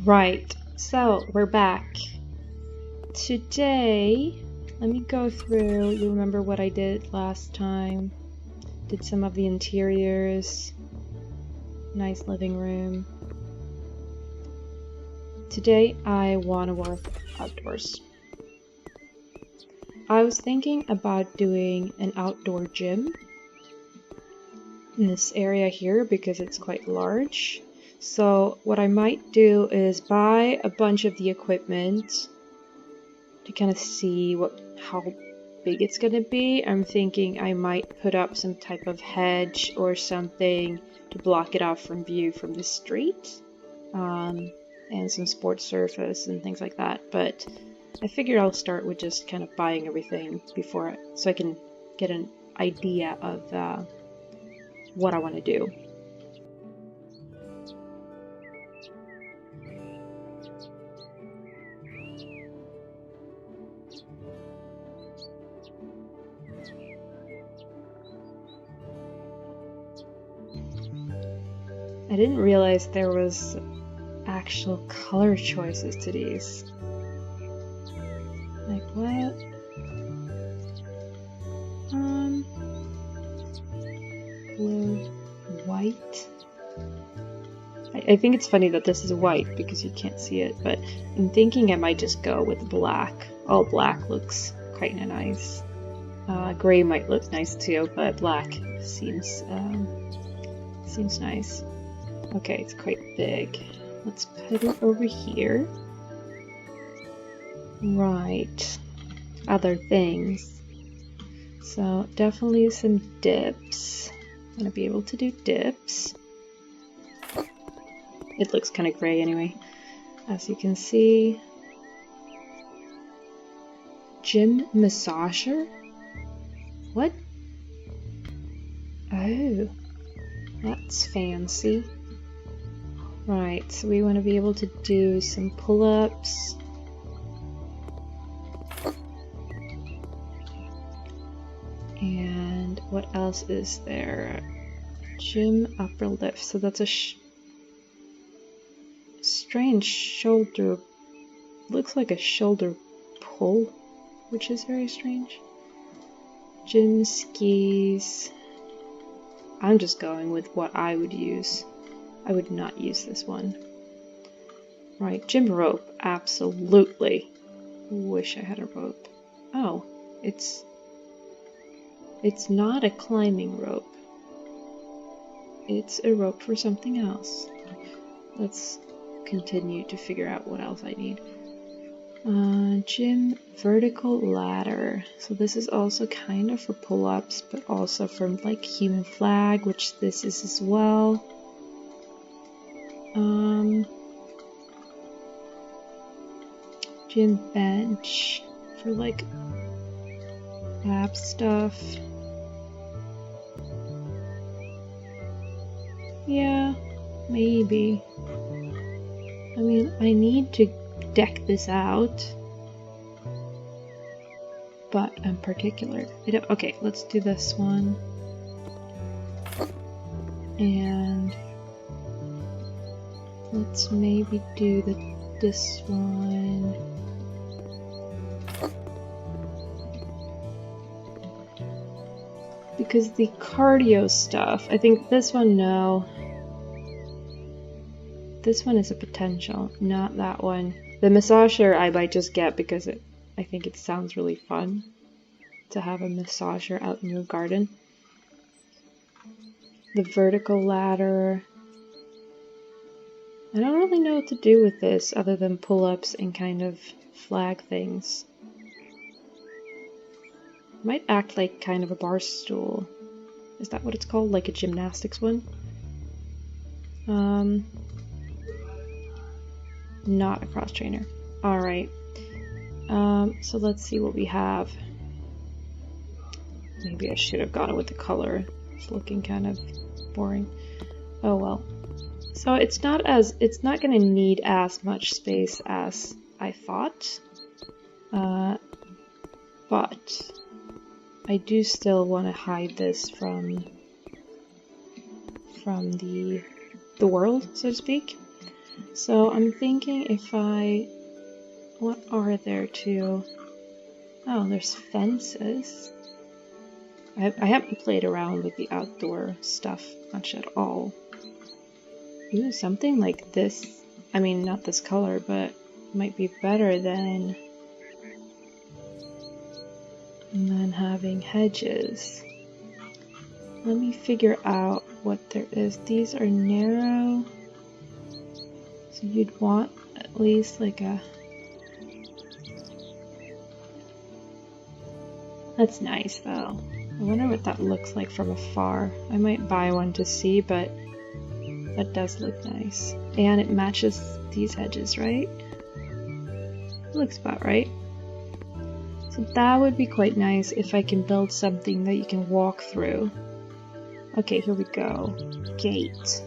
Right, so we're back. Today, let me go through, you remember what I did last time? Did some of the interiors. Nice living room. Today, I want to work outdoors. I was thinking about doing an outdoor gym in this area here because it's quite large. So what I might do is buy a bunch of the equipment to kind of see how big it's gonna be. I'm thinking I might put up some type of hedge or something to block it off from view from the street, and some sports surface and things like that. But I figure I'll start with just kind of buying everything before, so I can get an idea of what I want to do. I didn't realize there was actual color choices to these. Like what? Blue, white. I think it's funny that this is white because you can't see it, but I'm thinking I might just go with black. All black looks quite nice. Gray might look nice too, but black seems nice. Okay, it's quite big. Let's put it over here. Right. Other things. So definitely some dips. I'm gonna be able to do dips. It looks kind of gray anyway. As you can see. Gym massager? What? Oh. That's fancy. Right, so we want to be able to do some pull-ups. And what else is there? Gym upper lift. So that's a strange shoulder. Looks like a shoulder pull, which is very strange. Gym skis. I'm just going with what I would use. I would not use this one. Right, gym rope. Absolutely. Wish I had a rope. Oh, it's not a climbing rope. It's a rope for something else. Let's continue to figure out what else I need. Gym vertical ladder. So this is also kind of for pull-ups, but also from like human flag, which this is as well. Gym bench for like lab stuff. Yeah, maybe. I mean, I need to deck this out, but I'm particular. Okay, let's do this one. And let's maybe do this one. Because the cardio stuff, I think this one, no. This one is a potential, not that one. The massager I might just get because I think it sounds really fun to have a massager out in your garden. The vertical ladder. I don't really know what to do with this other than pull-ups and kind of flag things. Might act like kind of a bar stool. Is that what it's called? Like a gymnastics one? Not a cross trainer. Alright. So let's see what we have. Maybe I should have gone with the color. It's looking kind of boring. Oh well. So it's not gonna need as much space as I thought. But I do still want to hide this from the world, so to speak. So I'm thinking what are there to... Oh, there's fences. I haven't played around with the outdoor stuff much at all. Ooh, something like this. I mean, not this color, but might be better than having hedges. Let me figure out what there is. These are narrow, so you'd want at least like a... That's nice though. I wonder what that looks like from afar. I might buy one to see, but that does look nice. And it matches these hedges, right? It looks about right. So that would be quite nice if I can build something that you can walk through. Okay, here we go. Gate.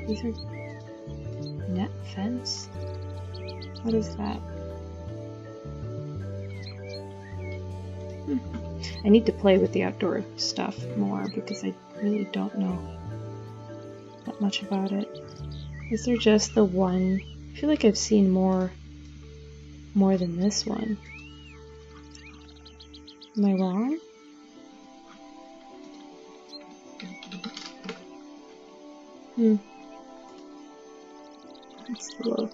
These are net fence? What is that? I need to play with the outdoor stuff more because I really don't know that much about it. Is there just the one? I feel like I've seen more than this one. Am I wrong? Let's look.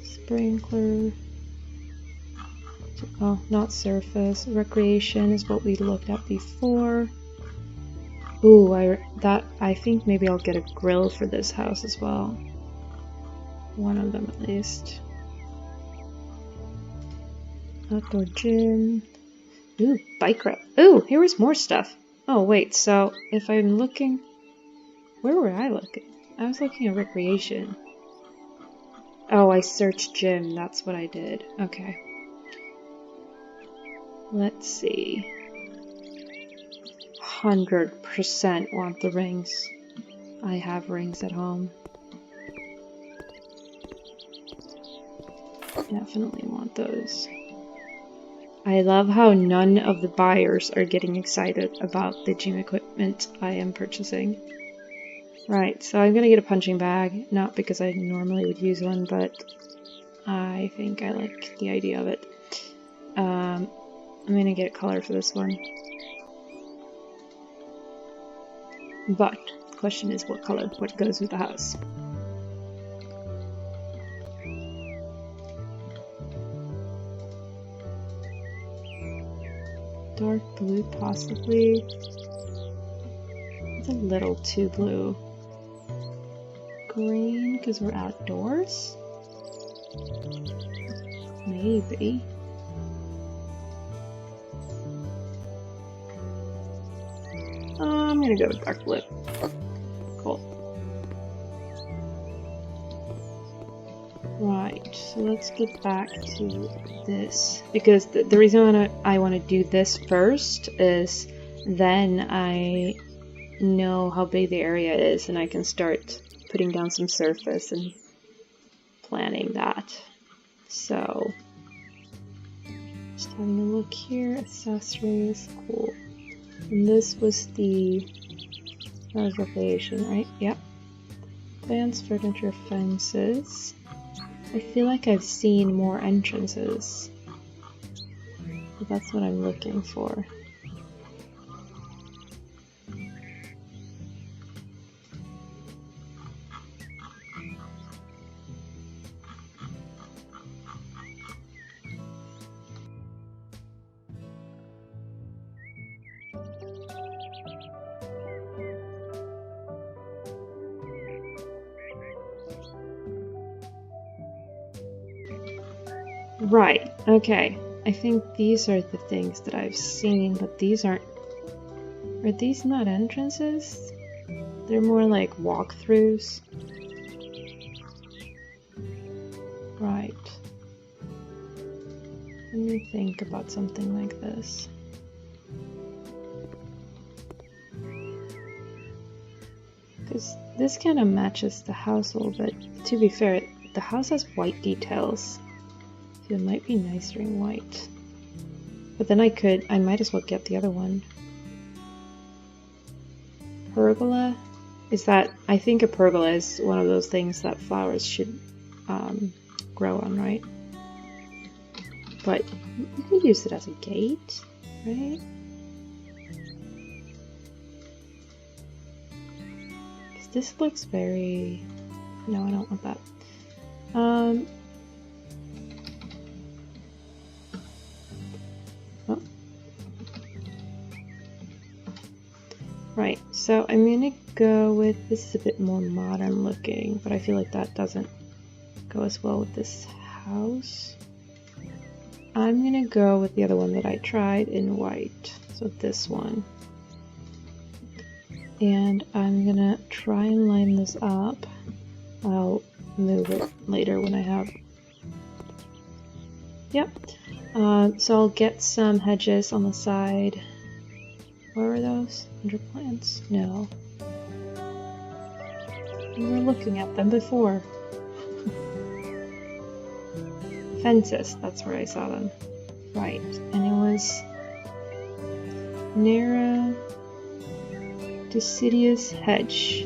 Sprinkler. Oh, not surface. Recreation is what we looked at before. Ooh, I think maybe I'll get a grill for this house as well. One of them at least. Outdoor gym. Ooh, bike rack. Ooh, here was more stuff. Oh wait, so if I'm looking... Where were I looking? I was looking at recreation. Oh, I searched gym. That's what I did. Okay. Let's see. 100% want the rings. I have rings at home. Definitely want those. I love how none of the buyers are getting excited about the gym equipment I am purchasing. Right, so I'm gonna get a punching bag, not because I normally would use one, but I think I like the idea of it. I'm gonna get a color for this one. But the question is what color, what goes with the house. Dark blue, possibly. It's a little too blue. Green, because we're outdoors? Maybe. I'm gonna go with dark blue. Cool. Right, so let's get back to this. Because the reason I want to do this first is then I know how big the area is and I can start putting down some surface and planning that. So, just having a look here, accessories, cool. And this was that was recreation, right? Yep. Plants, furniture, fences. I feel like I've seen more entrances. But that's what I'm looking for. Right, okay. I think these are the things that I've seen, but these aren't... Are these not entrances? They're more like walkthroughs. Right. Let me think about something like this. Because this kind of matches the house a little bit. To be fair, the house has white details. So it might be nicer in white. But then I might as well get the other one. Pergola? is that I think a pergola is one of those things that flowers should grow on, right? But you could use it as a gate, right? Because this looks very... No, I don't want that. Oh. Right, so I'm gonna go with... This is a bit more modern looking, but I feel like that doesn't go as well with this house. I'm gonna go with the other one that I tried in white, so this one. And I'm gonna try and line this up. I'll move it later when I have... Yep. So I'll get some hedges on the side. Where were those? Under plants? No. We were looking at them before. Fences, that's where I saw them. Right, and it was narrow, deciduous hedge.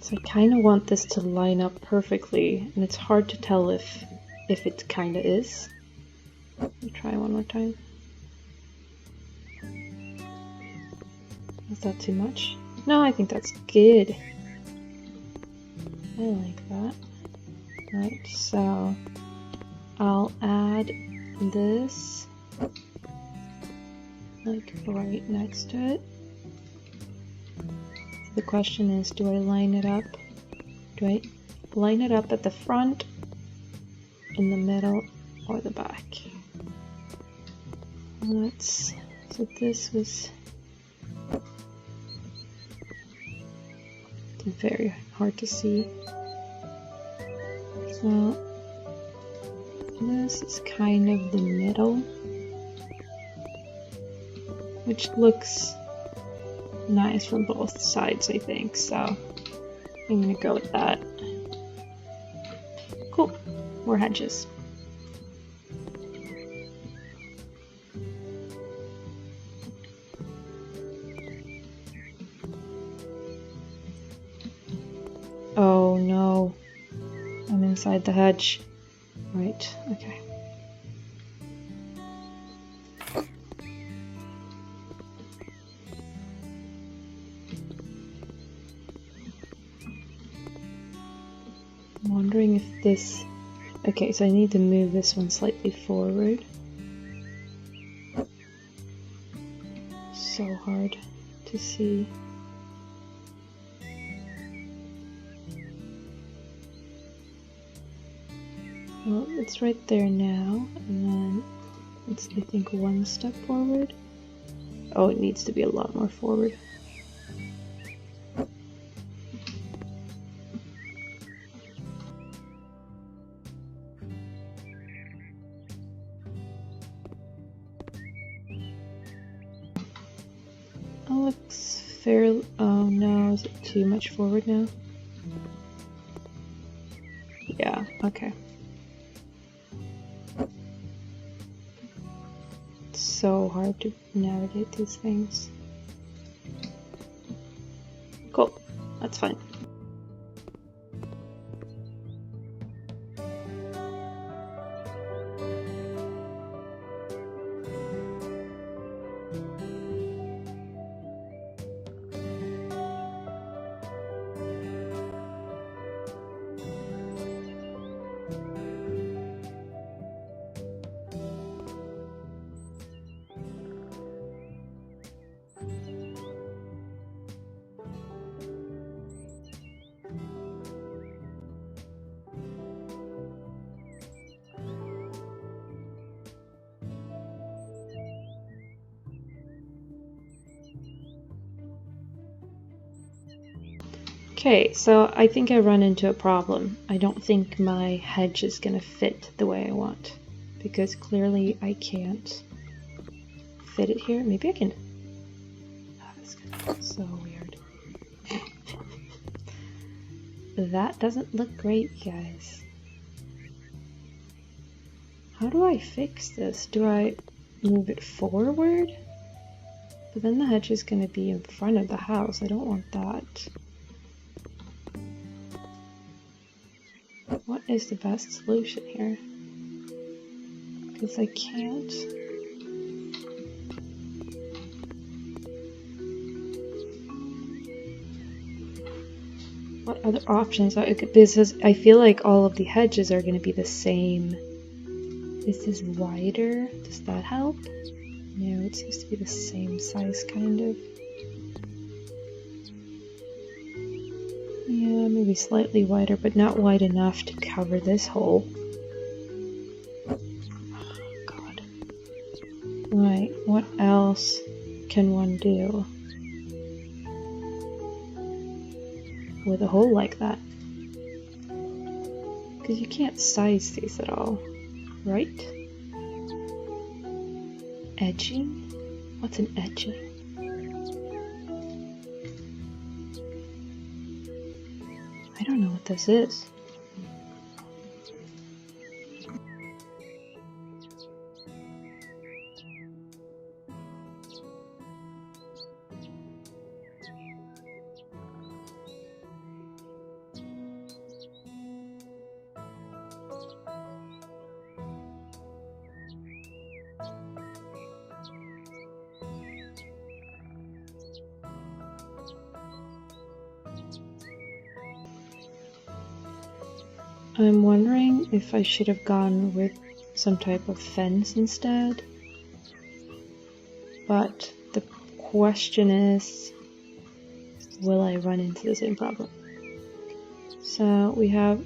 So I kind of want this to line up perfectly, and it's hard to tell if it kind of is. Let me try one more time. Is that too much? No, I think that's good. I like that. Right, so I'll add this like right next to it. The question is, do I line it up? Do I line it up at the front, in the middle, or the back? So this was very hard to see. So this is kind of the middle, which looks nice from both sides, I think, so I'm gonna go with that. Cool, more hedges. Oh no, I'm inside the hedge. Right, okay. I'm wondering if this... Okay, so I need to move this one slightly forward. So hard to see. Well, it's right there now, and then it's, I think, one step forward. Oh, it needs to be a lot more forward. That looks fair. Oh no, is it too much forward now? Yeah, okay. It's so hard to navigate these things. Cool, that's fine. Okay, so I think I run into a problem. I don't think my hedge is gonna fit the way I want, because clearly I can't fit it here. Maybe I can. Oh, that's gonna be so weird. That doesn't look great, guys. How do I fix this? Do I move it forward? But then the hedge is gonna be in front of the house. I don't want that. What is the best solution here? Because I can't. What other options are? Because I feel like all of the hedges are going to be the same. Is this wider? Does that help? No, it seems to be the same size, kind of. Yeah, maybe slightly wider, but not wide enough to cover this hole. Oh, God. Right, what else can one do with a hole like that? Because you can't size these at all, right? Edging? What's an edging? I don't know what this is. I'm wondering if I should have gone with some type of fence instead. But the question is, will I run into the same problem? So we have,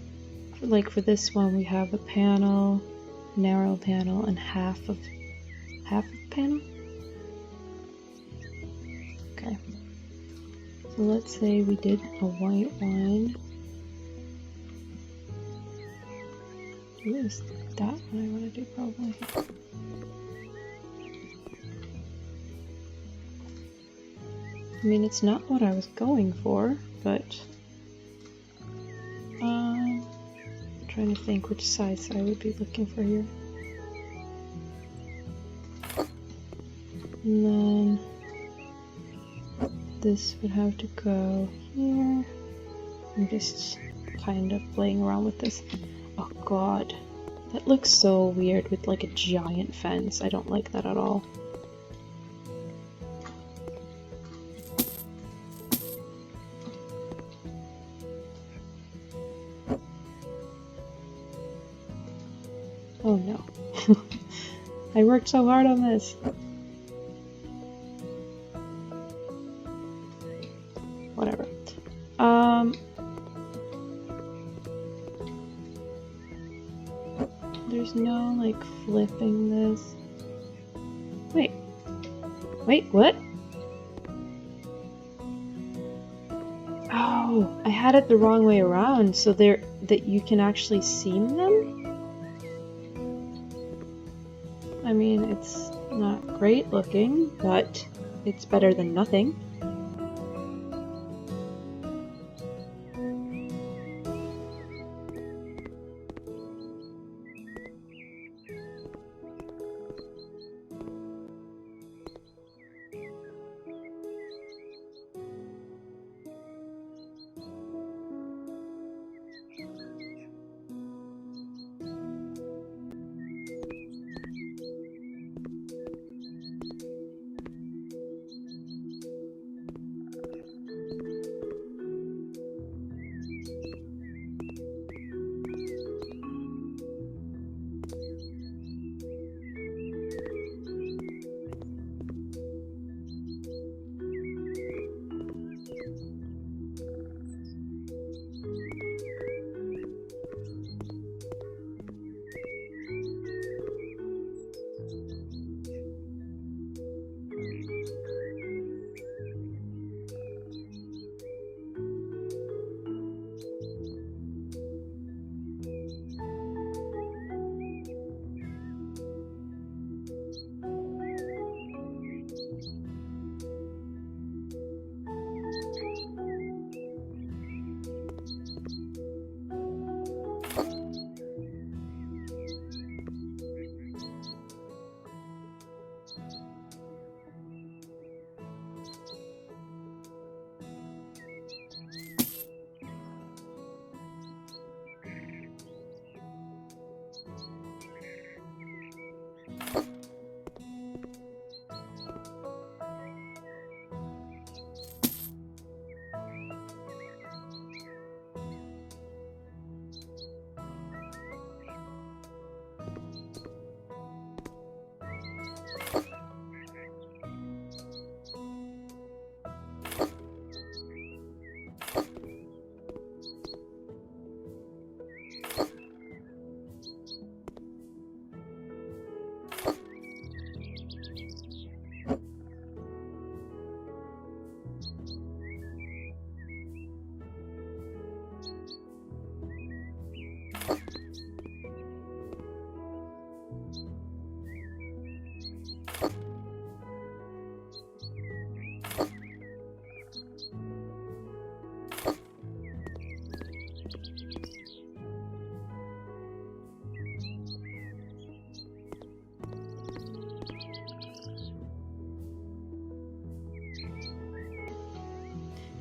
like for this one, we have a panel, narrow panel, and half of panel. Okay. So let's say we did a white one. Is that what I want to do? Probably. I mean, it's not what I was going for, but I'm trying to think which size I would be looking for here. And then this would have to go here. I'm just kind of playing around with this. Oh God, that looks so weird with like a giant fence. I don't like that at all. Oh no. I worked so hard on this. Whatever. There's no like flipping this. Wait, what? Oh, I had it the wrong way around, so that you can actually seam them? I mean, it's not great looking, but it's better than nothing.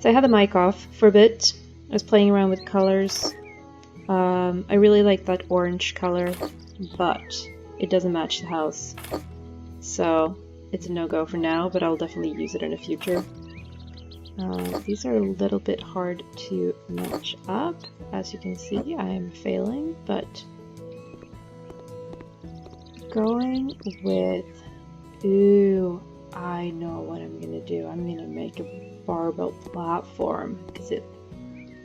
So I had the mic off for a bit. I was playing around with colors. I really like that orange color, but it doesn't match the house. So it's a no-go for now, but I'll definitely use it in the future. These are a little bit hard to match up. As you can see, I'm failing, but going with... Ooh, I know what I'm gonna do. I'm gonna make a barbell platform because it's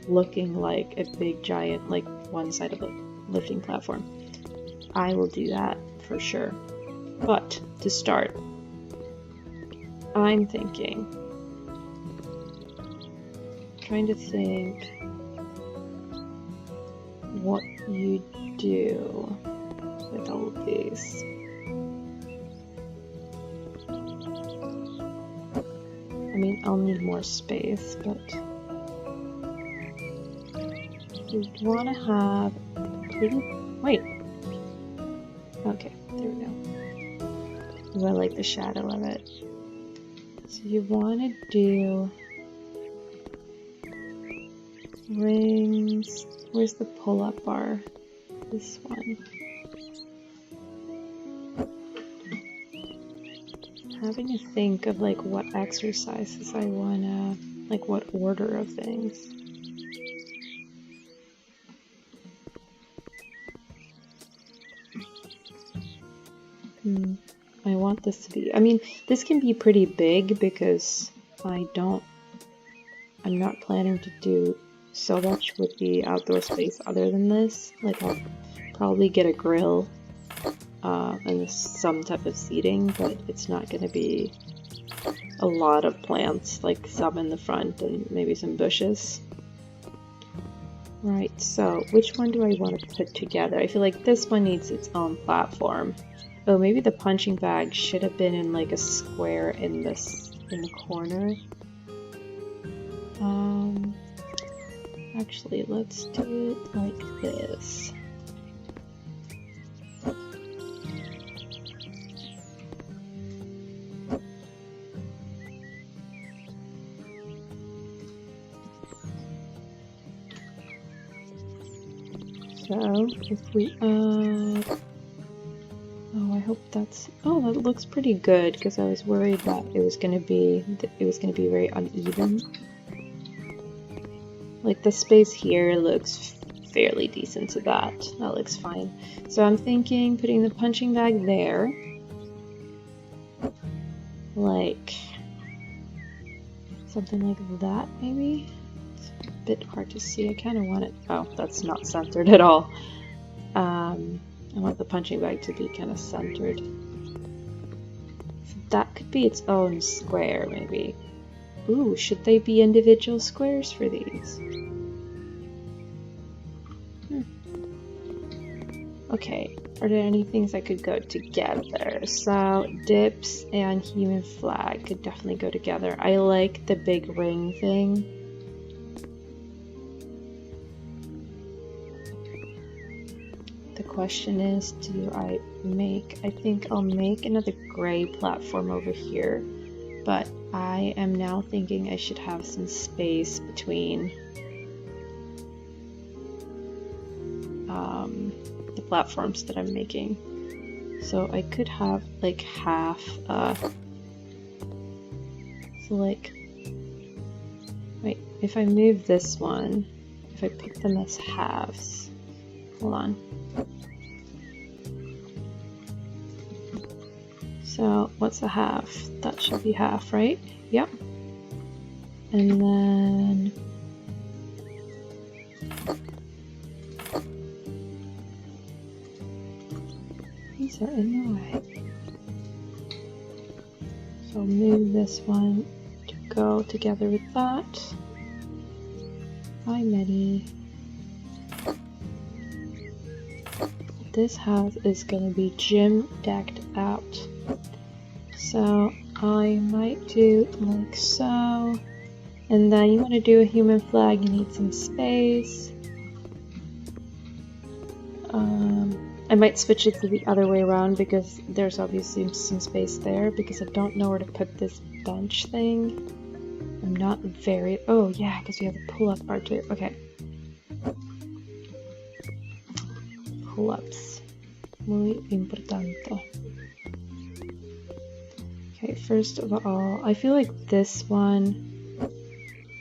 looking like a big giant, like one side of a lifting platform. I will do that for sure. But to start, I'm trying to think what you do with all of these. I mean, I'll need more space, but you want to have pretty... Wait. Okay, there we go. I like the shadow of it. So you want to do rings. Where's the pull-up bar? This one. Having to think of like what exercises I wanna, like what order of things. I want this to be, I mean, this can be pretty big because I'm not planning to do so much with the outdoor space other than this. Like I'll probably get a grill and some type of seating, but it's not going to be a lot of plants, like some in the front and maybe some bushes. Right, so which one do I want to put together? I feel like this one needs its own platform. Oh, maybe the punching bag should have been in like a square in the corner. Actually, let's do it like this. So if we add, oh, I hope that's, oh, that looks pretty good because I was worried that it was gonna be very uneven. Like the space here looks fairly decent to that. That looks fine. So I'm thinking putting the punching bag there, like something like that maybe. A bit hard to see. I kind of want it. Oh, that's not centered at all. I want the punching bag to be kind of centered. So that could be its own square, maybe. Ooh, should they be individual squares for these? Okay, are there any things that could go together? So, dips and human flag could definitely go together. I like the big ring thing. The question is, I think I'll make another gray platform over here, but I am now thinking I should have some space between the platforms that I'm making. So I could have like half, so like, wait, if I move this one, if I put them as halves, hold on. So what's a half? That should be half, right? Yep. And then these are in the way. So I'll move this one to go together with that. Hi, Medi. This house is going to be gym decked out. So I might do like so. And then you want to do a human flag, you need some space. I might switch it to the other way around because there's obviously some space there because I don't know where to put this bench thing. I'm not very... Oh, yeah, because we have the pull-up part too. Okay. Pull-ups. Muy importante. Okay, first of all, I feel like this one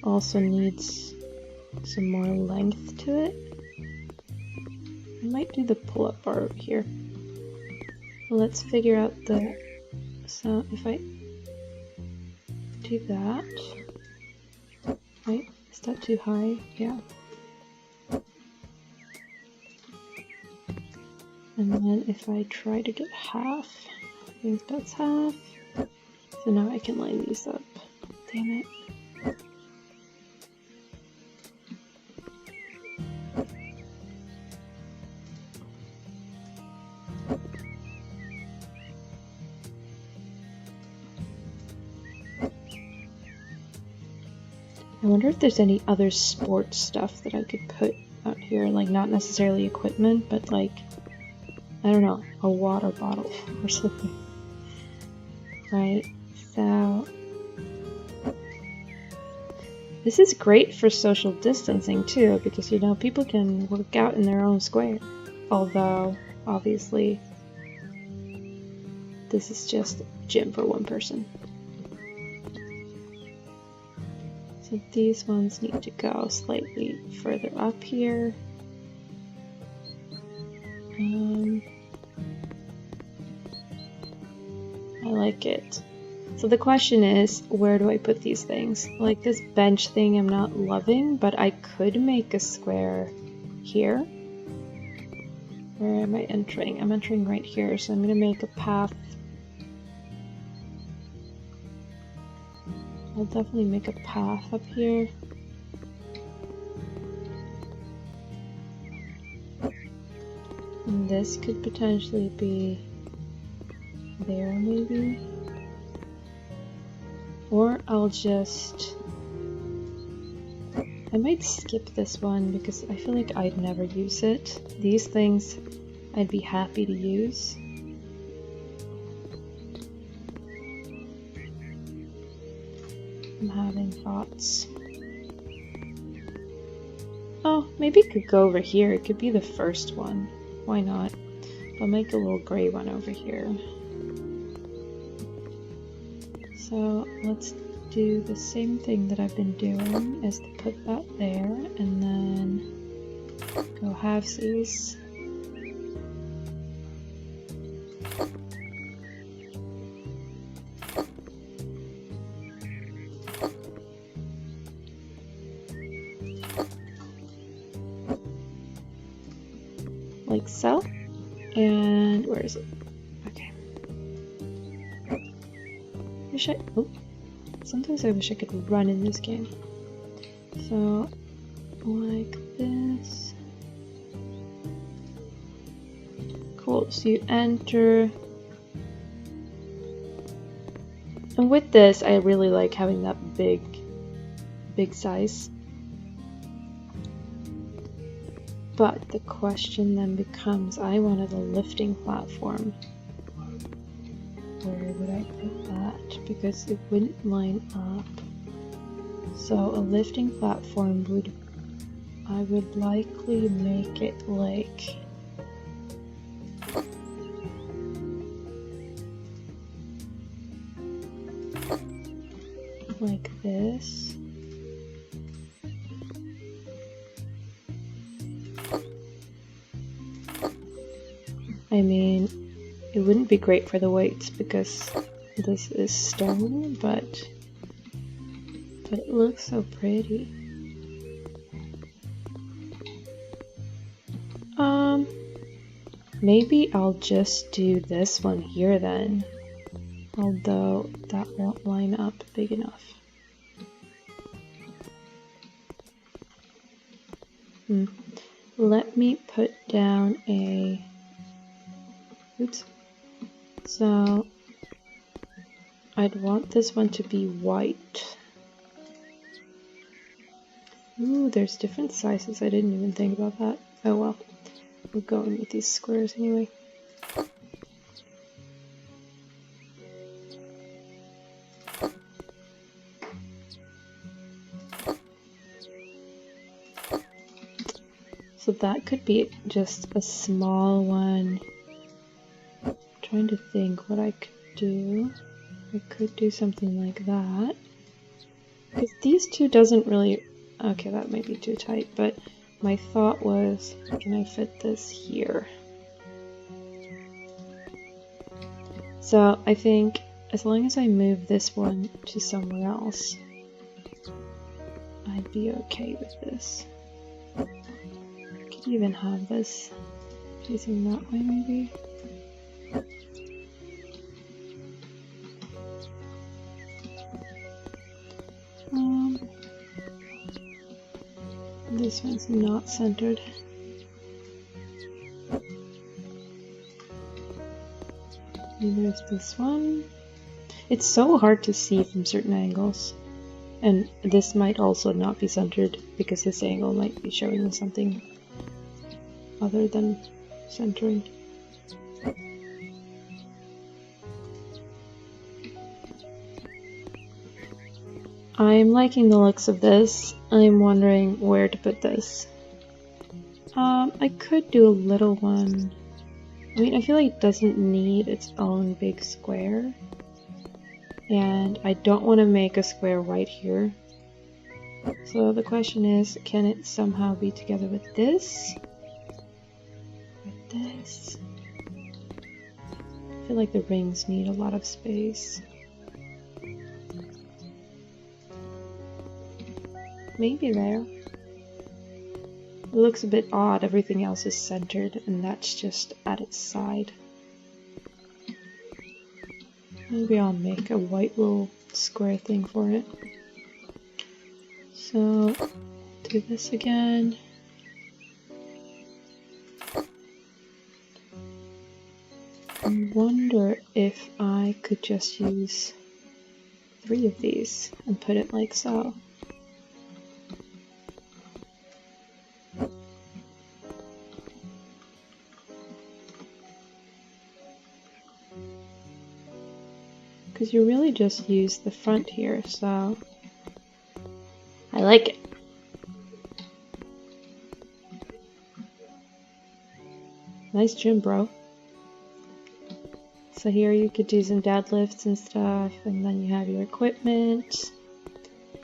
also needs some more length to it. I might do the pull-up bar over here. Let's figure out the sound. If I do that, right? Is that too high? Yeah. And then if I try to get half, I think that's half. So now I can line these up. Damn it. I wonder if there's any other sports stuff that I could put out here, like not necessarily equipment, but like, I don't know, a water bottle or something. Right, so this is great for social distancing too, because you know, people can work out in their own square. Although, obviously, this is just a gym for one person. So these ones need to go slightly further up here. I like it. So the question is, where do I put these things? Like this bench thing I'm not loving, but I could make a square here. Where am I entering? I'm entering right here, so I'm gonna make a path. I'll definitely make a path up here. And this could potentially be there maybe. Or I'll just... I might skip this one because I feel like I'd never use it. These things I'd be happy to use. I'm having thoughts. Oh, maybe it could go over here. It could be the first one. Why not? I'll make a little gray one over here. So let's do the same thing that I've been doing, is to put that there and then go halvesies. Like so. And where is it? Okay. Sometimes I wish I could run in this game. So, like this. Cool, so you enter. And with this, I really like having that big size. But the question then becomes, I wanted a lifting platform. Where would I put that? Because it wouldn't line up. So a lifting platform I would likely make it like this. I mean, it wouldn't be great for the weights because this is stone, but it looks so pretty. Maybe I'll just do this one here then, although that won't line up big enough. Let me put down a... Oops. So I'd want this one to be white. Ooh, there's different sizes. I didn't even think about that. Oh well. We're going with these squares anyway. So that could be just a small one. I'm trying to think what I could do. I could do something like that. Because these two doesn't really... Okay, that might be too tight, but my thought was, can I fit this here? So I think as long as I move this one to somewhere else, I'd be okay with this. Could even have this facing that way, maybe. This one's not centered. And there's this one. It's so hard to see from certain angles. And this might also not be centered because this angle might be showing me something other than centering. I'm liking the looks of this. I'm wondering where to put this. I could do a little one. I mean, I feel like it doesn't need its own big square. And I don't want to make a square right here. So the question is, can it somehow be together with this? With this? I feel like the rings need a lot of space. Maybe there. It looks a bit odd, everything else is centered and that's just at its side. Maybe I'll make a white little square thing for it. So, do this again. I wonder if I could just use 3 of these and put it like so. Because you really just use the front here, so I like it. Nice gym, bro. So here you could do some deadlifts and stuff, and then you have your equipment.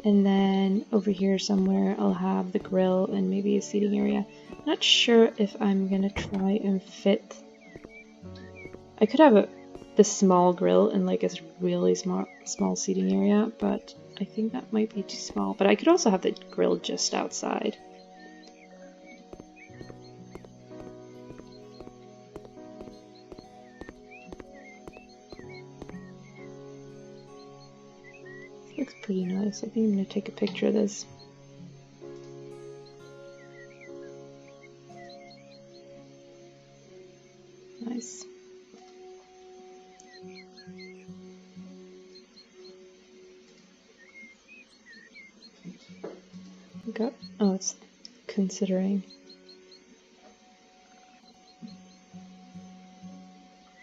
And then over here somewhere I'll have the grill and maybe a seating area. Not sure if I'm gonna try and fit... I could have the small grill and like a really small seating area, but I think that might be too small. But I could also have the grill just outside. This looks pretty nice. I think I'm gonna take a picture of this. Nice. Go. Oh, it's considering.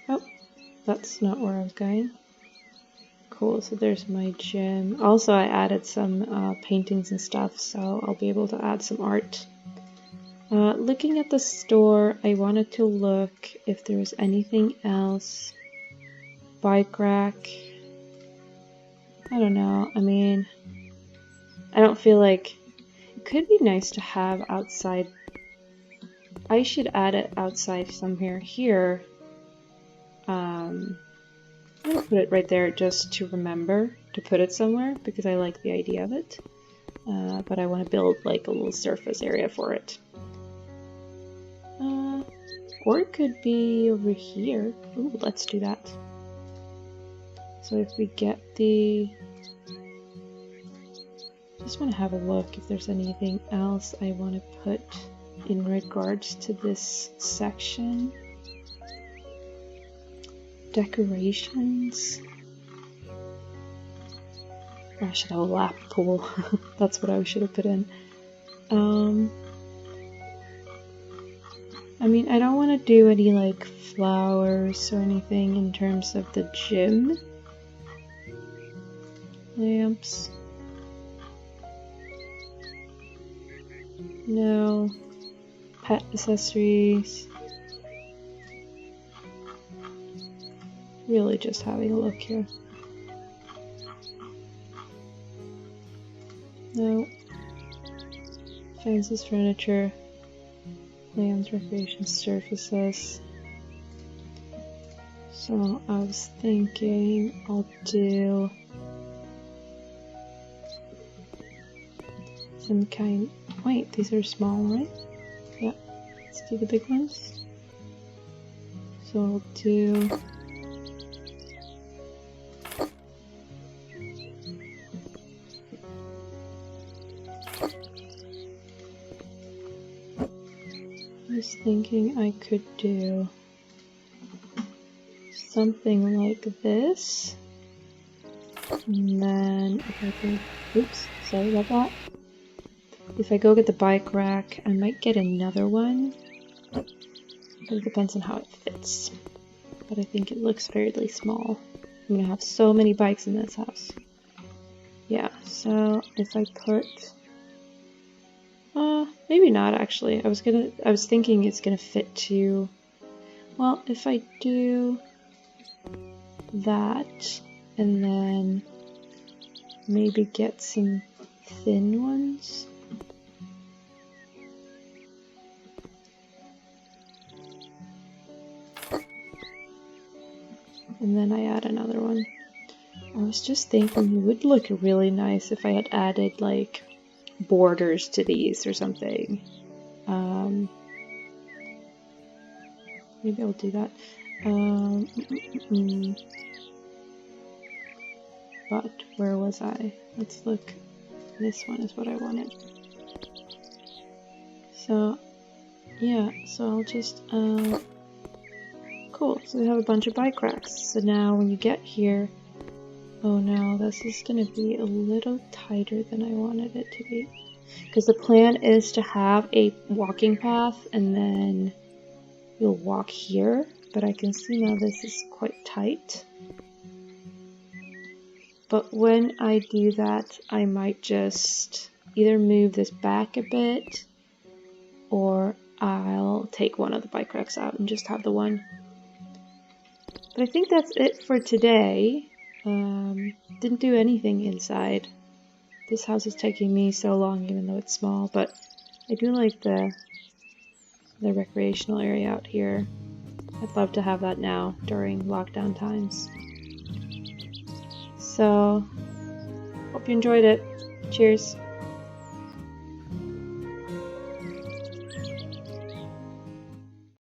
Oh, that's not where I was going. Cool, so there's my gym. Also, I added some paintings and stuff, so I'll be able to add some art. Looking at the store, I wanted to look if there was anything else. Bike rack. I don't know. I mean, I don't feel like... It could be nice to have outside. I should add it outside somewhere here. I'm gonna put it right there just to remember to put it somewhere because I like the idea of it. But I want to build like a little surface area for it. Or it could be over here. Ooh, let's do that. So if we get the... Just want to have a look if there's anything else I want to put in regards to this section. Decorations. I should have a lap pool. That's what I should have put in. I mean, I don't want to do any like flowers or anything in terms of the gym. Lamps. No. pet accessories. Really just having a look here. No. Fences, furniture, plans, recreation surfaces. So I was thinking I'll do some kind. Wait, these are small, right? Yeah. Let's do the big ones. So I'll do. I was thinking I could do something like this, and then if I go, oops, sorry about that. If I go get the bike rack, I might get another one, but it depends on how it fits. But I think it looks fairly small. I'm gonna have so many bikes in this house. Yeah, so if I put, maybe not actually. I was thinking it's gonna fit to, well, if I do that and then maybe get some thin ones. And then I add another one. I was just thinking it would look really nice if I had added like borders to these or something. Maybe I'll do that. But where was I? Let's look. This one is what I wanted. So yeah, so I'll just cool. So we have a bunch of bike racks. So now when you get here, oh no, this is gonna be a little tighter than I wanted it to be. Because the plan is to have a walking path and then you'll walk here, but I can see now this is quite tight. But when I do that, I might just either move this back a bit or I'll take one of the bike racks out and just have the one. But I think that's it for today. Didn't do anything inside. This house is taking me so long even though it's small, but I do like the recreational area out here. I'd love to have that now during lockdown times. So, hope you enjoyed it. Cheers.